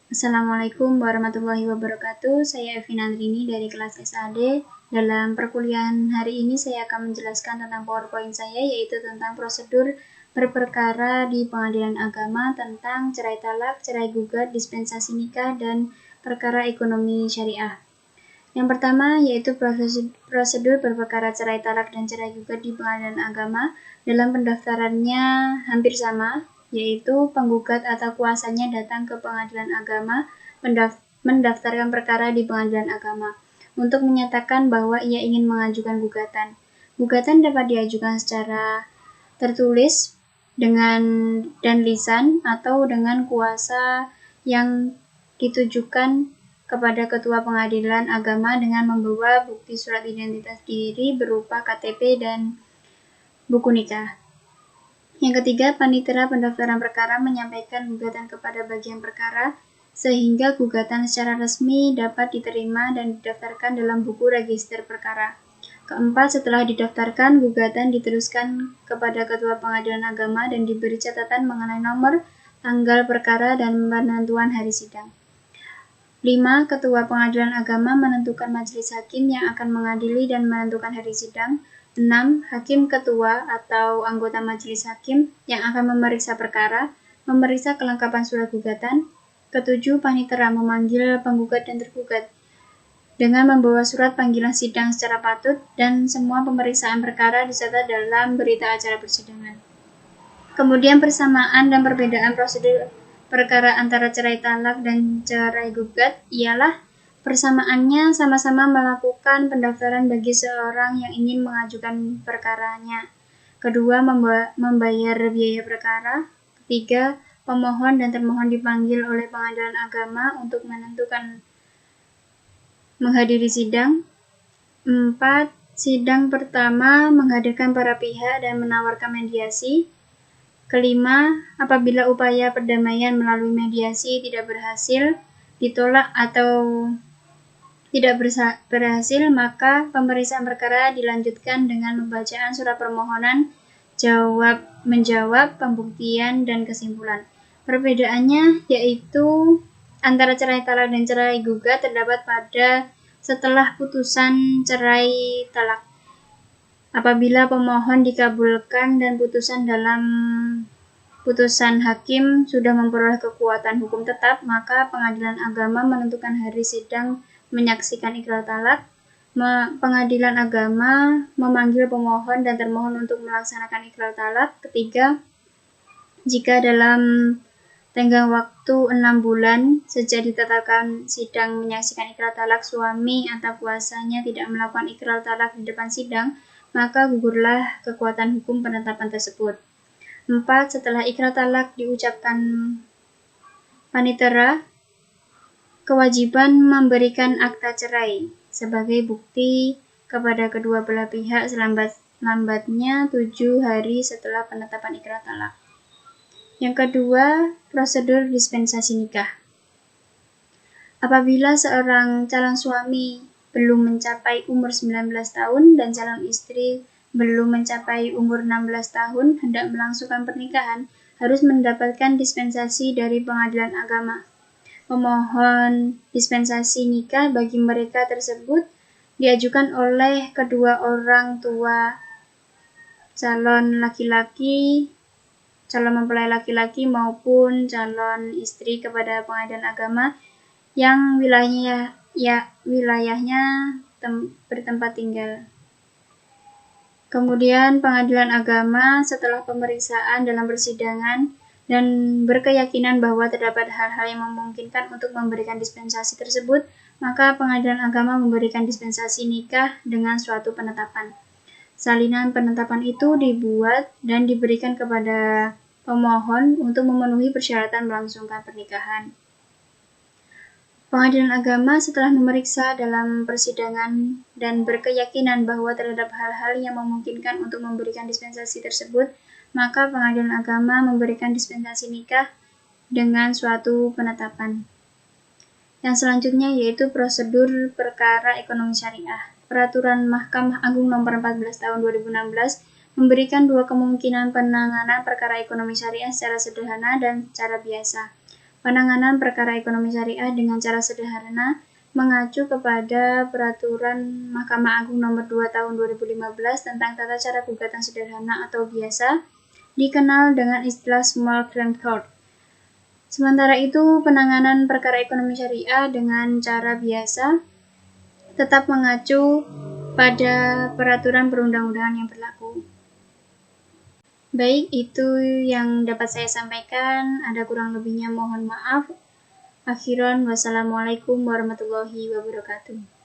Assalamualaikum warahmatullahi wabarakatuh. Saya Evin Andrini dari kelas SAD. Dalam perkuliahan hari ini saya akan menjelaskan tentang PowerPoint saya, yaitu tentang prosedur berperkara di pengadilan agama tentang cerai talak, cerai gugat, dispensasi nikah, dan perkara ekonomi syariah. Yang pertama yaitu prosedur berperkara cerai talak dan cerai gugat di pengadilan agama. Dalam pendaftarannya hampir sama, yaitu penggugat atau kuasanya datang ke pengadilan agama mendaftarkan perkara di pengadilan agama untuk menyatakan bahwa ia ingin mengajukan gugatan. Gugatan dapat diajukan secara tertulis dan lisan atau dengan kuasa yang ditujukan kepada ketua pengadilan agama dengan membawa bukti surat identitas diri berupa KTP dan buku nikah. Yang ketiga, panitera pendaftaran perkara menyampaikan gugatan kepada bagian perkara sehingga gugatan secara resmi dapat diterima dan didaftarkan dalam buku register perkara. Keempat, setelah didaftarkan, gugatan diteruskan kepada ketua pengadilan agama dan diberi catatan mengenai nomor, tanggal perkara, dan penentuan hari sidang. 5. Ketua pengadilan agama menentukan majelis hakim yang akan mengadili dan menentukan hari sidang. 6. Hakim ketua atau anggota majelis hakim yang akan memeriksa perkara, memeriksa kelengkapan surat gugatan. 7. Panitera memanggil penggugat dan tergugat dengan membawa surat panggilan sidang secara patut dan semua pemeriksaan perkara dicatat dalam berita acara persidangan. Kemudian persamaan dan perbedaan prosedur perkara antara cerai talak dan cerai gugat ialah persamaannya sama-sama melakukan pendaftaran bagi seorang yang ingin mengajukan perkaranya. Kedua, membayar biaya perkara. Ketiga, pemohon dan termohon dipanggil oleh pengadilan agama untuk menghadiri sidang. 4. Sidang pertama menghadirkan para pihak dan menawarkan mediasi. Kelima, apabila upaya perdamaian melalui mediasi tidak berhasil, ditolak atau tidak berhasil, maka pemeriksaan perkara dilanjutkan dengan pembacaan surat permohonan, jawab-menjawab, pembuktian, dan kesimpulan. Perbedaannya yaitu antara cerai talak dan cerai gugat terdapat pada setelah putusan cerai talak. Apabila pemohon dikabulkan dan putusan hakim sudah memperoleh kekuatan hukum tetap, maka pengadilan agama menentukan hari sidang menyaksikan ikrar talak. Pengadilan agama memanggil pemohon dan termohon untuk melaksanakan ikrar talak. Ketiga, jika dalam tenggang waktu 6 bulan sejak ditetapkan sidang menyaksikan ikrar talak, suami atau kuasanya tidak melakukan ikrar talak di depan sidang, maka gugurlah kekuatan hukum penetapan tersebut. 4. Setelah ikrar talak diucapkan panitera, kewajiban memberikan akta cerai sebagai bukti kepada kedua belah pihak selambat-lambatnya 7 hari setelah penetapan ikrar talak. Yang kedua, prosedur dispensasi nikah. Apabila seorang calon suami belum mencapai umur 19 tahun dan calon istri belum mencapai umur 16 tahun hendak melangsungkan pernikahan, harus mendapatkan dispensasi dari pengadilan agama. Pemohon dispensasi nikah bagi mereka tersebut diajukan oleh kedua orang tua calon mempelai laki-laki maupun calon istri kepada pengadilan agama yang wilayahnya bertempat tinggal. Kemudian pengadilan agama setelah pemeriksaan dalam persidangan dan berkeyakinan bahwa terdapat hal-hal yang memungkinkan untuk memberikan dispensasi tersebut, maka pengadilan agama memberikan dispensasi nikah dengan suatu penetapan. Salinan penetapan itu dibuat dan diberikan kepada pemohon untuk memenuhi persyaratan melangsungkan pernikahan. Pengadilan agama setelah memeriksa dalam persidangan dan berkeyakinan bahwa terhadap hal-hal yang memungkinkan untuk memberikan dispensasi tersebut, maka pengadilan agama memberikan dispensasi nikah dengan suatu penetapan. Yang selanjutnya yaitu prosedur perkara ekonomi syariah. Peraturan Mahkamah Agung Nomor 14 Tahun 2016 memberikan dua kemungkinan penanganan perkara ekonomi syariah secara sederhana dan secara biasa. Penanganan perkara ekonomi syariah dengan cara sederhana mengacu kepada Peraturan Mahkamah Agung Nomor 2 Tahun 2015 tentang tata cara gugatan sederhana atau biasa, dikenal dengan istilah Small Claims Court. Sementara itu, penanganan perkara ekonomi syariah dengan cara biasa tetap mengacu pada peraturan perundang-undangan yang berlaku. Baik, itu yang dapat saya sampaikan. Ada kurang lebihnya mohon maaf. Akhiran, wassalamualaikum warahmatullahi wabarakatuh.